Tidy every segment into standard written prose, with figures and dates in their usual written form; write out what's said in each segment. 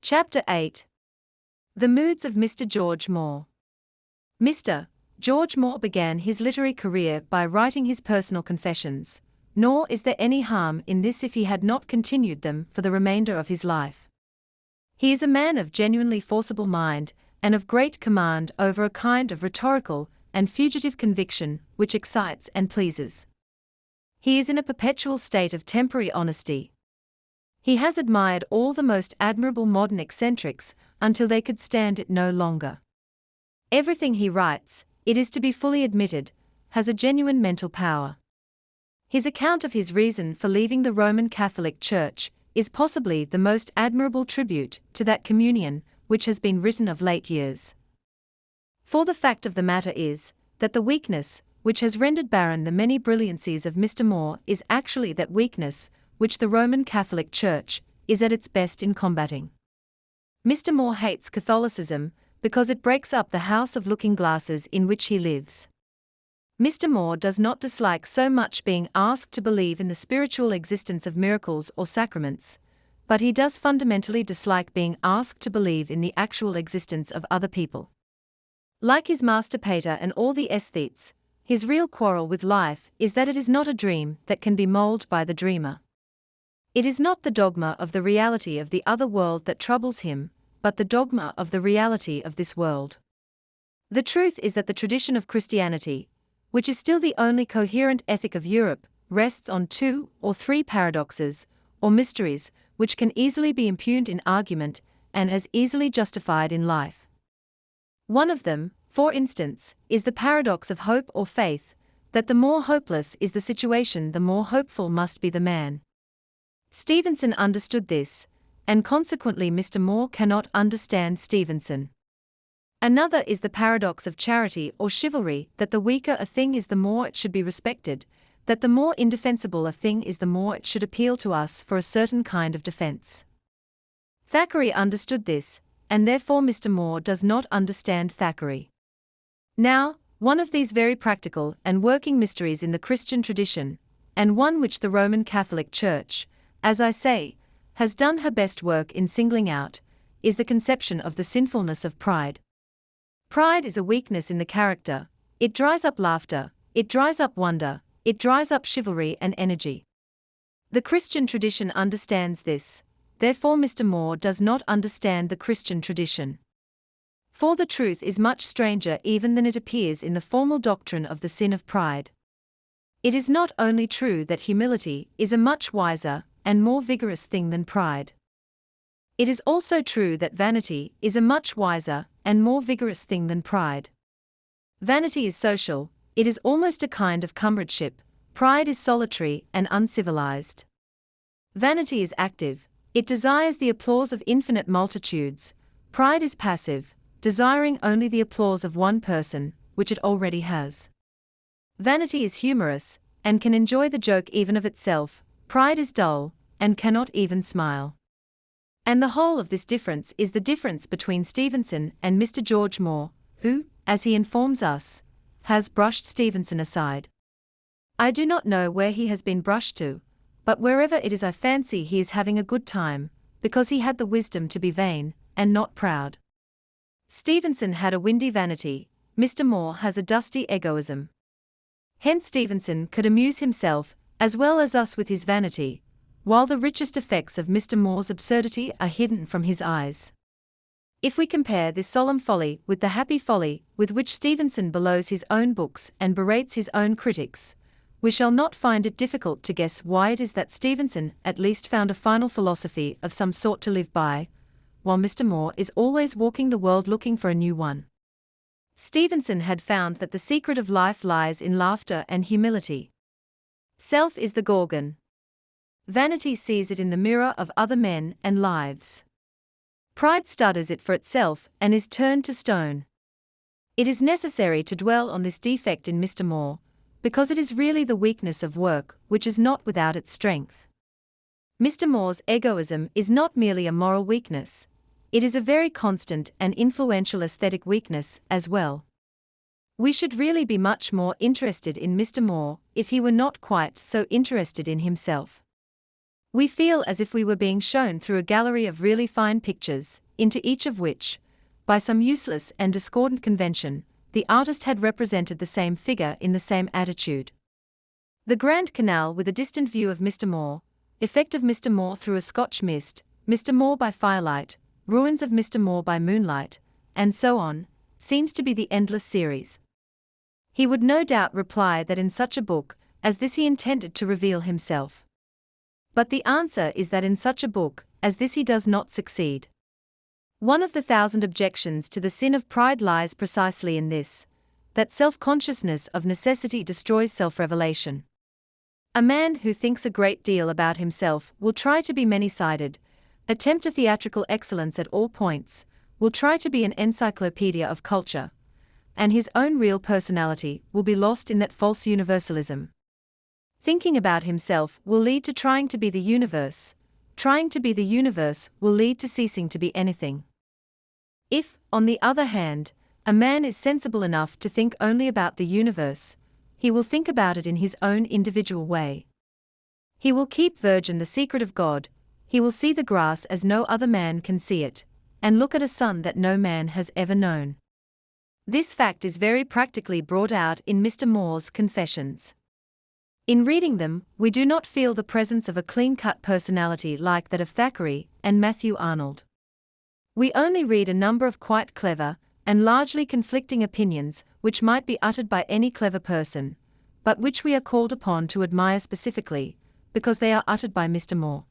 Chapter 8. The Moods of Mr. George Moore. Mr. George Moore began his literary career by writing his personal confessions, nor is there any harm in this if he had not continued them for the remainder of his life. He is a man of genuinely forcible mind, and of great command over a kind of rhetorical and fugitive conviction which excites and pleases. He is in a perpetual state of temporary honesty. He has admired all the most admirable modern eccentrics until they could stand it no longer. Everything he writes, it is to be fully admitted, has a genuine mental power. His account of his reason for leaving the Roman Catholic Church is possibly the most admirable tribute to that communion which has been written of late years. For the fact of the matter is, that the weakness which has rendered barren the many brilliancies of Mr. Moore is actually that weakness which the Roman Catholic Church is at its best in combating. Mr. Moore hates Catholicism because it breaks up the house of looking-glasses in which he lives. Mr. Moore does not dislike so much being asked to believe in the spiritual existence of miracles or sacraments, but he does fundamentally dislike being asked to believe in the actual existence of other people. Like his master Pater and all the aesthetes, his real quarrel with life is that it is not a dream that can be molded by the dreamer. It is not the dogma of the reality of the other world that troubles him, but the dogma of the reality of this world. The truth is that the tradition of Christianity, which is still the only coherent ethic of Europe, rests on 2 or 3 paradoxes, or mysteries, which can easily be impugned in argument, and as easily justified in life. One of them, for instance, is the paradox of hope or faith, that the more hopeless is the situation, the more hopeful must be the man. Stevenson understood this, and consequently Mr. Moore cannot understand Stevenson. Another is the paradox of charity or chivalry, that the weaker a thing is the more it should be respected, that the more indefensible a thing is the more it should appeal to us for a certain kind of defense. Thackeray understood this, and therefore Mr. Moore does not understand Thackeray. Now, one of these very practical and working mysteries in the Christian tradition, and one which the Roman Catholic Church, as I say, has done her best work in singling out, is the conception of the sinfulness of pride. Pride is a weakness in the character. It dries up laughter, it dries up wonder, it dries up chivalry and energy. The Christian tradition understands this, therefore Mr. Moore does not understand the Christian tradition. For the truth is much stranger even than it appears in the formal doctrine of the sin of pride. It is not only true that humility is a much wiser and more vigorous thing than pride. It is also true that vanity is a much wiser and more vigorous thing than pride. Vanity is social, it is almost a kind of comradeship, pride is solitary and uncivilized. Vanity is active, it desires the applause of infinite multitudes, pride is passive, desiring only the applause of one person, which it already has. Vanity is humorous, and can enjoy the joke even of itself, pride is dull, and cannot even smile. And the whole of this difference is the difference between Stevenson and Mr. George Moore, who, as he informs us, has brushed Stevenson aside. I do not know where he has been brushed to, but wherever it is I fancy he is having a good time, because he had the wisdom to be vain, and not proud. Stevenson had a windy vanity, Mr. Moore has a dusty egoism. Hence Stevenson could amuse himself, as well as us, with his vanity, while the richest effects of Mr. Moore's absurdity are hidden from his eyes. If we compare this solemn folly with the happy folly with which Stevenson belows his own books and berates his own critics, we shall not find it difficult to guess why it is that Stevenson at least found a final philosophy of some sort to live by, while Mr. Moore is always walking the world looking for a new one. Stevenson had found that the secret of life lies in laughter and humility. Self is the Gorgon. Vanity sees it in the mirror of other men and lives. Pride studies it for itself and is turned to stone. It is necessary to dwell on this defect in Mr. Moore, because it is really the weakness of work which is not without its strength. Mr. Moore's egoism is not merely a moral weakness, it is a very constant and influential aesthetic weakness as well. We should really be much more interested in Mr. Moore if he were not quite so interested in himself. We feel as if we were being shown through a gallery of really fine pictures, into each of which, by some useless and discordant convention, the artist had represented the same figure in the same attitude. The Grand Canal with a distant view of Mr. Moore, effect of Mr. Moore through a Scotch mist, Mr. Moore by firelight, ruins of Mr. Moore by moonlight, and so on, seems to be the endless series. He would no doubt reply that in such a book as this he intended to reveal himself. But the answer is that in such a book as this he does not succeed. One of the 1,000 objections to the sin of pride lies precisely in this, that self-consciousness of necessity destroys self-revelation. A man who thinks a great deal about himself will try to be many-sided, attempt a theatrical excellence at all points, will try to be an encyclopedia of culture, and his own real personality will be lost in that false universalism. Thinking about himself will lead to trying to be the universe, trying to be the universe will lead to ceasing to be anything. If, on the other hand, a man is sensible enough to think only about the universe, he will think about it in his own individual way. He will keep virgin the secret of God, he will see the grass as no other man can see it, and look at a sun that no man has ever known. This fact is very practically brought out in Mr. Moore's Confessions. In reading them, we do not feel the presence of a clean-cut personality like that of Thackeray and Matthew Arnold. We only read a number of quite clever and largely conflicting opinions which might be uttered by any clever person, but which we are called upon to admire specifically, because they are uttered by Mr. Moore.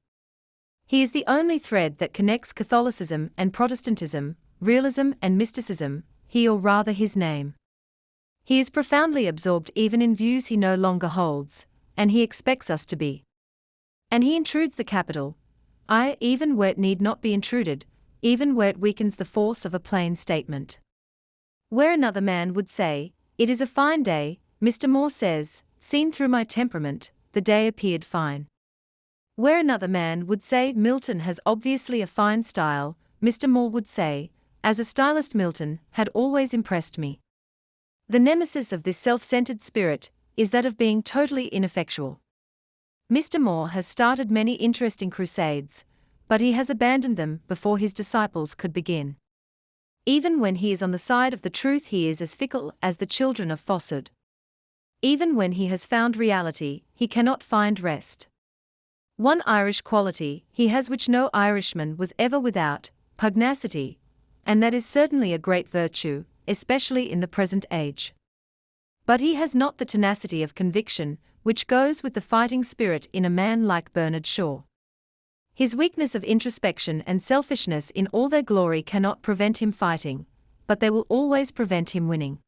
He is the only thread that connects Catholicism and Protestantism, realism and mysticism, he or rather his name. He is profoundly absorbed even in views he no longer holds, and he expects us to be. And he intrudes the capital I even where it need not be intruded, even where it weakens the force of a plain statement. Where another man would say, "It is a fine day," Mr. Moore says, "Seen through my temperament, the day appeared fine." Where another man would say, "Milton has obviously a fine style," Mr. Moore would say, "As a stylist Milton had always impressed me." The nemesis of this self-centered spirit is that of being totally ineffectual. Mr. Moore has started many interesting crusades, but he has abandoned them before his disciples could begin. Even when he is on the side of the truth he is as fickle as the children of falsehood. Even when he has found reality, he cannot find rest. One Irish quality he has which no Irishman was ever without, pugnacity, and that is certainly a great virtue, especially in the present age. But he has not the tenacity of conviction, which goes with the fighting spirit in a man like Bernard Shaw. His weakness of introspection and selfishness in all their glory cannot prevent him fighting, but they will always prevent him winning.